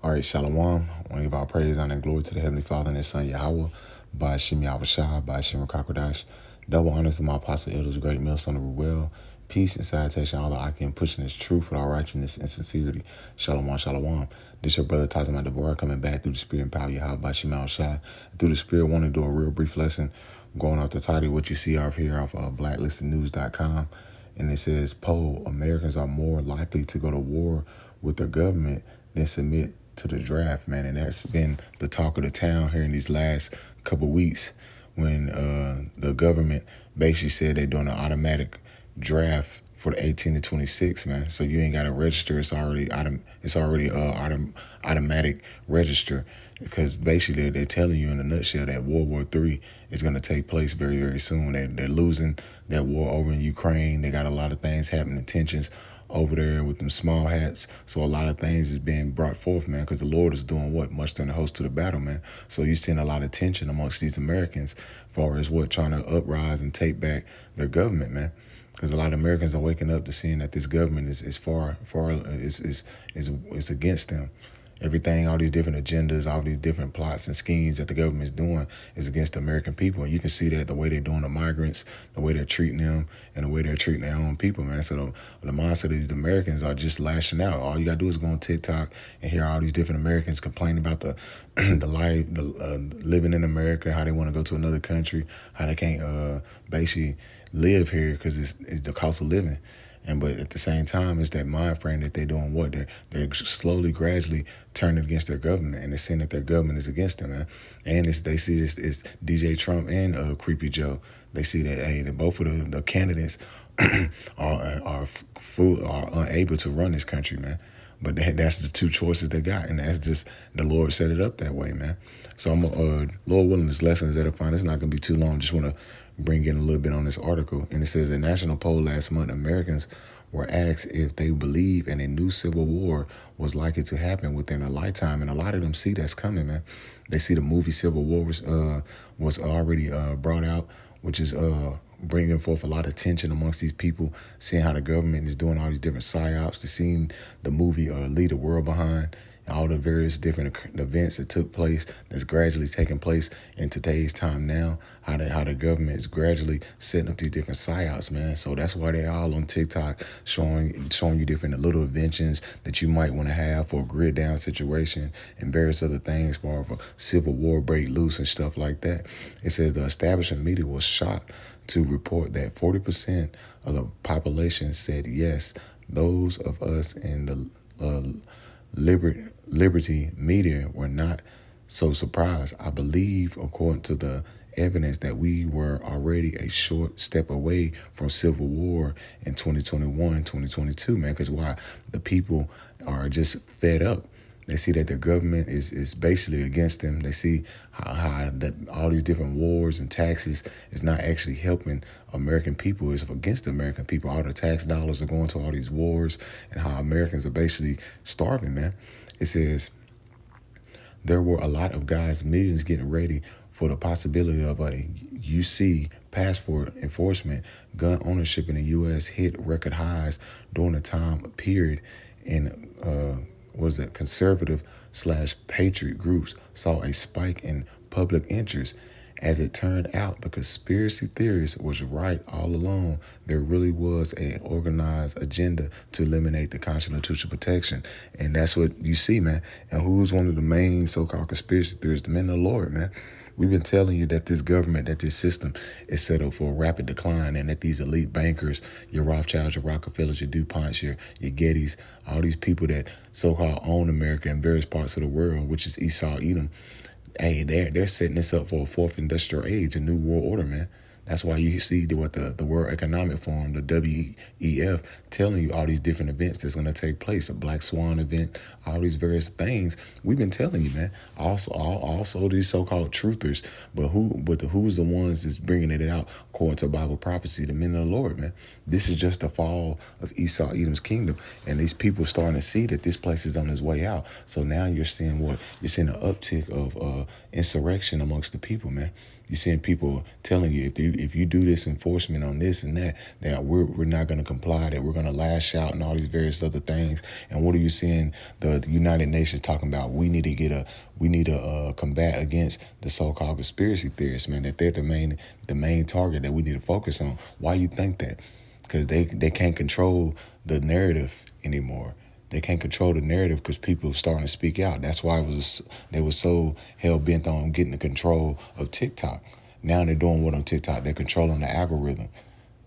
All right, Shalom. I want to give our praise, honor, and glory to the Heavenly Father and His Son, Yahweh, by Shem Yahushua, by Shem Kakodash. Double honors to my apostle elders, great millstone of well. Peace and salutation, all that I can pushing His truth with all righteousness and sincerity. Shalom, shalom. This your brother Tazama Deborah coming back through the Spirit and power of Yahweh by Shem Yahushua. Through the Spirit, want to do a real brief lesson, going off the title, what you see off here off of blacklistednews.com. And it says, poll, Americans are more likely to go to war with their government than submit to the draft, man. And that's been the talk of the town here in these last couple of weeks when the government basically said they're doing an automatic draft for the 18 to 26, man. So you ain't got to register. It's already automatic register, because basically they're telling you in a nutshell that World War III is going to take place very, very soon. They're losing that war over in Ukraine. They got a lot of things happening, tensions over there with them small hats. So a lot of things is being brought forth, man, because the Lord is doing what? Mustering the host to the battle, man. So you're seeing a lot of tension amongst these Americans as far as what, trying to uprise and take back their government, man. Because a lot of Americans are waking up to seeing that this government is against them. Everything, all these different agendas, all these different plots and schemes that the government is doing is against the American people. And you can see that the way they're doing the migrants, the way they're treating them, and the way they're treating their own people, man. So the mindset of these Americans are just lashing out. All you got to do is go on TikTok and hear all these different Americans complaining about the life, living in America, how they want to go to another country, how they can't basically live here because it's the cost of living. But at the same time, it's that mind frame that they're doing what? They're slowly, gradually turning against their government, and they're saying that their government is against them, man. And they see this is DJ Trump and Creepy Joe. They see that, hey, both of the candidates are unable to run this country, man. But that's the two choices they got, and that's just the Lord set it up that way, man. So I'm Lord willing, this lesson is edifying. It's not going to be too long. Just want to bring in a little bit on this article. And it says, a national poll last month, Americans were asked if they believe in a new civil war was likely to happen within a lifetime. And a lot of them see that's coming, man. They see the movie Civil War was already brought out, which is bringing forth a lot of tension amongst these people, seeing how the government is doing all these different psyops, to seeing the movie Leave the World Behind, all the various different events that took place, that's gradually taking place in today's time now, how the government is gradually setting up these different psyops, man. So that's why they're all on TikTok showing you different little inventions that you might want to have for a grid down situation and various other things for a civil war break loose and stuff like that. It says the establishment media was shocked to report that 40% of the population said yes. Those of us in the Liberty media were not so surprised. I believe, according to the evidence, that we were already a short step away from civil war in 2021, 2022, man. Because why? The people are just fed up. They see that their government is basically against them. They see how that all these different wars and taxes is not actually helping American people. It's against the American people. All the tax dollars are going to all these wars, and how Americans are basically starving, man. It says there were a lot of guys, millions, getting ready for the possibility of a UC passport enforcement. Gun ownership in the U.S. hit record highs during the time period in conservative/patriot groups saw a spike in public interest. As it turned out, the conspiracy theorist was right all along. There really was an organized agenda to eliminate the constitutional protection. And that's what you see, man. And who's one of the main so-called conspiracy theorists? The men of the Lord, man. We've been telling you that this government, that this system is set up for a rapid decline, and that these elite bankers, your Rothschilds, your Rockefellers, your DuPonts, your Gettys, all these people that so-called own America in various parts of the world, which is Esau, Edom, hey, they're setting this up for a fourth industrial age, a new world order, man. That's why you see what the World Economic Forum, the WEF, telling you all these different events that's going to take place, a Black Swan event, all these various things. We've been telling you, man. Also these so-called truthers, but who's the ones that's bringing it out according to Bible prophecy? The men of the Lord, man. This is just the fall of Esau, Edom's kingdom, and these people starting to see that this place is on its way out. So now you're seeing what? You're seeing an uptick of insurrection amongst the people, man. You're seeing people telling you if you do this enforcement on this and that, that we're not going to comply, that we're going to lash out and all these various other things. And what are you seeing the United Nations talking about? We need to combat against the so-called conspiracy theorists, man, that they're the main target that we need to focus on. Why you think that? Because they can't control the narrative anymore. They can't control the narrative because people are starting to speak out. That's why they were so hell bent on getting the control of TikTok. Now they're doing what on TikTok? They're controlling the algorithm.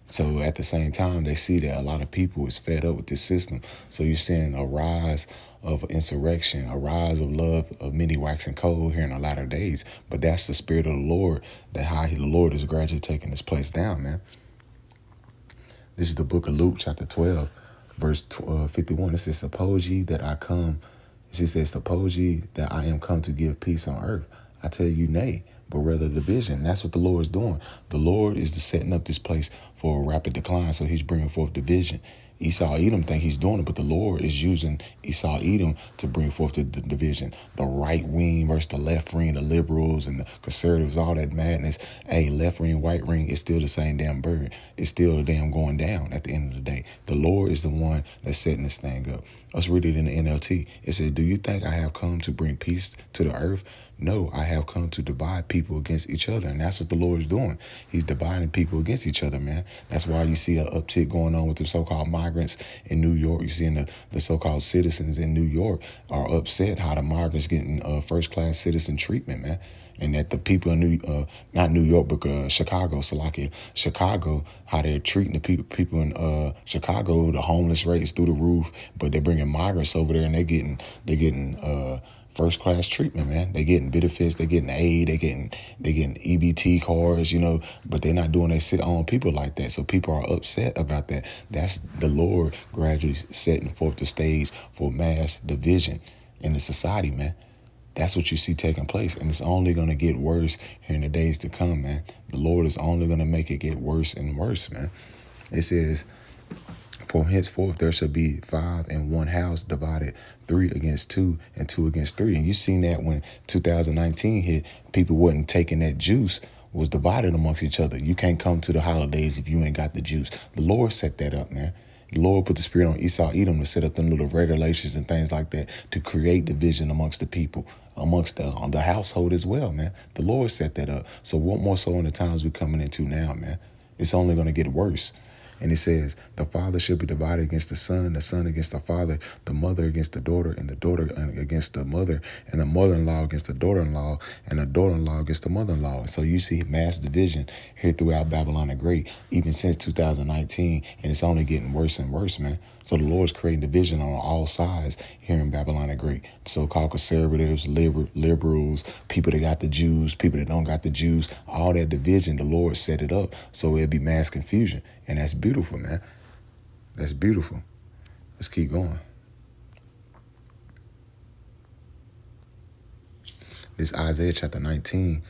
So at the same time, they see that a lot of people is fed up with this system. So you're seeing a rise of insurrection, a rise of love of many waxing cold here in the latter days. But that's the spirit of the Lord, that how the Lord is gradually taking this place down, man. This is the book of Luke, chapter 12, verse 51. It says, suppose ye that I come. She says, suppose ye that I am come to give peace on earth. I tell you, nay, but rather division. That's what the Lord is doing. The Lord is setting up this place for a rapid decline, so he's bringing forth division. Esau, Edom think he's doing it, but the Lord is using Esau, Edom to bring forth the division. The right wing versus the left wing, the liberals and the conservatives, all that madness. Hey, left wing, white wing, it's still the same damn bird. It's still damn going down at the end of the day. The Lord is the one that's setting this thing up. Let's read it in the NLT. It says, do you think I have come to bring peace to the earth? No, I have come to divide people against each other. And that's what the Lord is doing. He's dividing people against each other, man. That's why you see an uptick going on with the so-called migrants in New York. You're seeing the so-called citizens in New York are upset how the migrants getting first-class citizen treatment, man. And that the people in not New York, but Chicago, Chicago, how they're treating the people in Chicago, the homeless rates through the roof, but they're bringing migrants over there and they're getting first class treatment, man. They getting benefits, they getting aid, they getting EBT cards, but they're not doing their sit on people like that. So people are upset about that. That's the Lord gradually setting forth the stage for mass division in the society, man. That's what you see taking place, and it's only going to get worse here in the days to come, man. The Lord is only going to make it get worse and worse, man. It says, for henceforth there shall be 5 in one house divided, 3 against 2 and 2 against 3. And you seen that when 2019 hit, people wasn't taking that juice, was divided amongst each other. You can't come to the holidays if you ain't got the juice. The Lord set that up, man. The Lord put the spirit on Esau, Edom to set up them little regulations and things like that to create division amongst the people, amongst the household as well, man. The Lord set that up. So what more so in the times we're coming into now, man? It's only going to get worse. And it says, the father shall be divided against the son against the father, the mother against the daughter, and the daughter against the mother, and the mother-in-law against the daughter-in-law, and the daughter-in-law against the mother-in-law. So you see mass division here throughout Babylon the Great, even since 2019, and it's only getting worse and worse, man. So the Lord's creating division on all sides here in Babylon the Great. So-called conservatives, liberals, people that got the Jews, people that don't got the Jews, all that division, the Lord set it up so it'd be mass confusion. And that's beautiful, man. That's beautiful. Let's keep going. This Isaiah chapter 19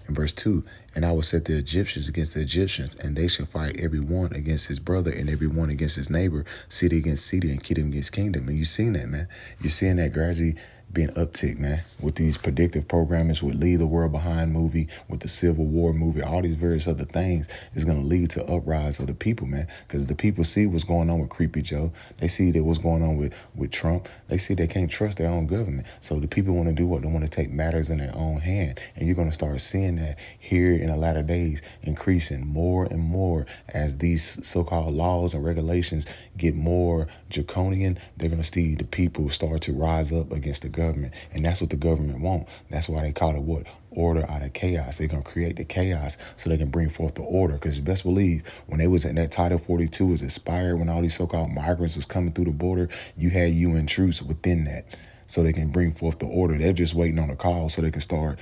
and verse 2. And I will set the Egyptians against the Egyptians, and they shall fight every one against his brother and every one against his neighbor, city against city, and kingdom against kingdom. And you've seen that, man. You're seeing that gradually being uptick, man, with these predictive programmings, with Leave the World Behind movie, with the Civil War movie, all these various other things is going to lead to uprise of the people, man, because the people see what's going on with Creepy Joe. They see that what's going on with Trump. They see they can't trust their own government. So the people want to do what? They want to take matters in their own hand. And you're going to start seeing that here in the latter days increasing more and more as these so-called laws and regulations get more draconian. They're going to see the people start to rise up against the government. And that's what the government want. That's why they call it what? Order out of chaos. They're going to create the chaos so they can bring forth the order. Because best believe when they was in that Title 42 was expired, when all these so-called migrants was coming through the border, you had UN troops within that so they can bring forth the order. They're just waiting on a call so they can start,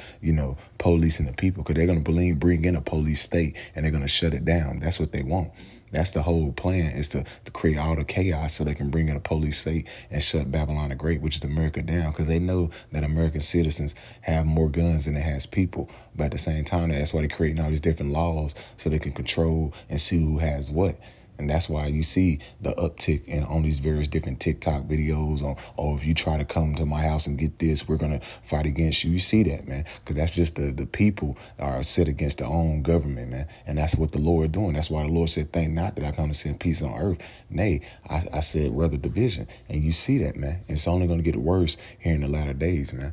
policing the people, because they're going to bring in a police state and they're going to shut it down. That's what they want. That's the whole plan, is to create all the chaos so they can bring in a police state and shut Babylon the Great, which is America, down, because they know that American citizens have more guns than it has people. But at the same time, that's why they're creating all these different laws so they can control and see who has what. And that's why you see the uptick in on these various different TikTok videos on, oh, if you try to come to my house and get this, we're going to fight against you. You see that, man, because that's just the people are set against their own government, man. And that's what the Lord doing. That's why the Lord said, think not that I come to send peace on earth. Nay, I said rather division. And you see that, man. And it's only going to get worse here in the latter days, man.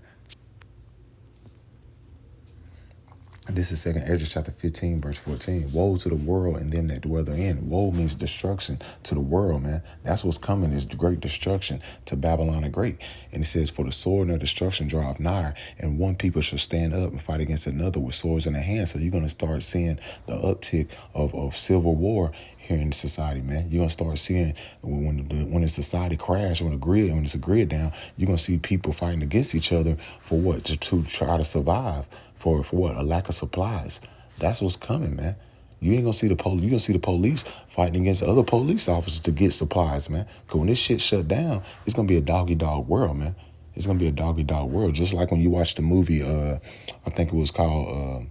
This is 2nd Ezra chapter 15, verse 14. Woe to the world and them that dwell therein. Woe means destruction to the world, man. That's what's coming, is great destruction to Babylon the Great. And it says, for the sword and the destruction draweth nigh, and one people shall stand up and fight against another with swords in their hands. So you're going to start seeing the uptick of civil war here in the society, man. You're going to start seeing when the society crash, when it's a grid down, you're going to see people fighting against each other for what? To try to survive. For what? A lack of supplies. That's what's coming, man. You ain't gonna see the police. You're gonna see the police fighting against other police officers to get supplies, man. Because when this shit shut down, it's gonna be a dog-eat-dog world, man. It's gonna be a dog-eat-dog world. Just like when you watch the movie, I think it was called,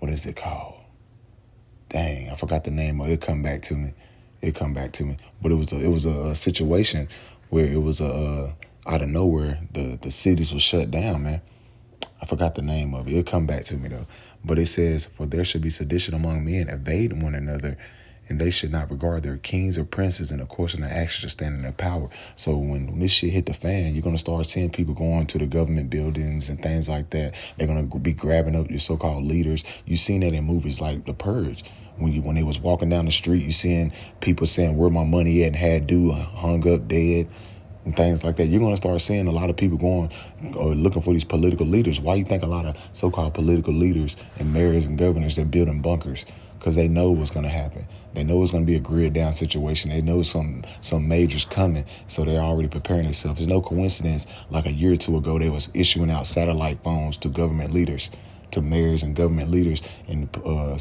what is it called? Dang, I forgot the name of it. It'll come back to me. But it was a situation where it was out of nowhere, the cities were shut down, man. I forgot the name of it. It'll come back to me, though. But it says, for there should be sedition among men, evading one another, and they should not regard their kings or princes, and of course in their actions to stand in their power. So when this shit hit the fan, you're going to start seeing people going to the government buildings and things like that. They're going to be grabbing up your so-called leaders. You've seen that in movies like The Purge. When they was walking down the street, you seeing people saying, where my money at, and had due, hung up dead, and things like that. You're going to start seeing a lot of people going looking for these political leaders. Why you think a lot of so-called political leaders and mayors and governors, they're building bunkers? Because they know what's going to happen. They know it's going to be a grid down situation. They know some majors coming, so they're already preparing themselves. It's no coincidence, like a year or two ago, they was issuing out satellite phones to government leaders, to mayors and government leaders and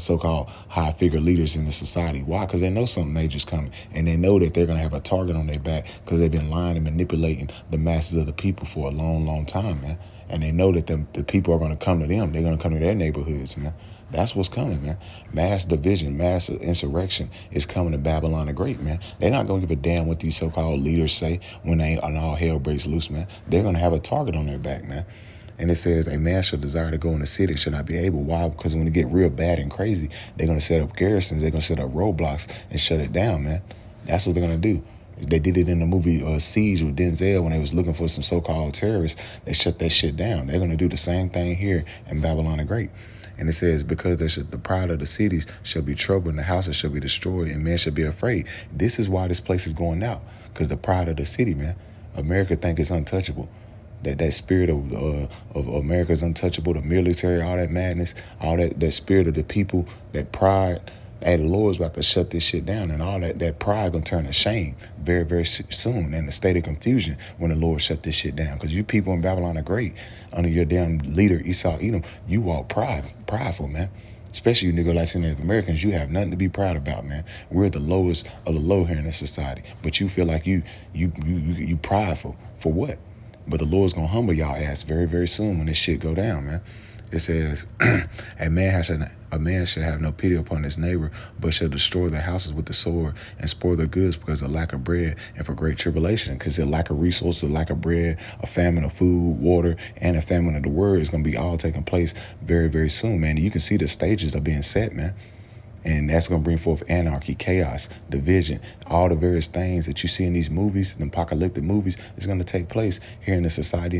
so-called high-figure leaders in the society. Why? Because they know something major's coming, and they know that they're going to have a target on their back because they've been lying and manipulating the masses of the people for a long, long time, man. And they know that the people are going to come to them. They're going to come to their neighborhoods, man. That's what's coming, man. Mass division, mass insurrection is coming to Babylon the Great, man. They're not going to give a damn what these so-called leaders say when all hell breaks loose, man. They're going to have a target on their back, man. And it says, a man shall desire to go in the city, should not be able. Why? Because when it get real bad and crazy, they're going to set up garrisons. They're going to set up roadblocks and shut it down, man. That's what they're going to do. They did it in the movie Siege with Denzel when they was looking for some so-called terrorists. They shut that shit down. They're going to do the same thing here in Babylon the Great. And it says, because the pride of the cities shall be troubled, and the houses shall be destroyed, and men shall be afraid. This is why this place is going out, because the pride of the city, man. America think it's untouchable. That spirit of America is untouchable, the military, all that madness, all that spirit of the people, that pride. Hey, the Lord's about to shut this shit down, and all that pride gonna turn to shame very, very soon, and a state of confusion when the Lord shut this shit down. Because you people in Babylon are great. Under your damn leader, Esau Edom, you walk prideful, man. Especially you Negroites and Native Americans, you have nothing to be proud about, man. We're the lowest of the low here in this society, but you feel like you prideful for what? But the Lord's gonna humble y'all ass very, very soon when this shit go down, man. It says, a man shall have no pity upon his neighbor, but shall destroy their houses with the sword and spoil their goods because of lack of bread and for great tribulation. Because the lack of resources, the lack of bread, a famine of food, water, and a famine of the word is going to be all taking place very, very soon, man. And you can see the stages are being set, man. And that's going to bring forth anarchy, chaos, division, all the various things that you see in these movies, the apocalyptic movies, is going to take place here in the society.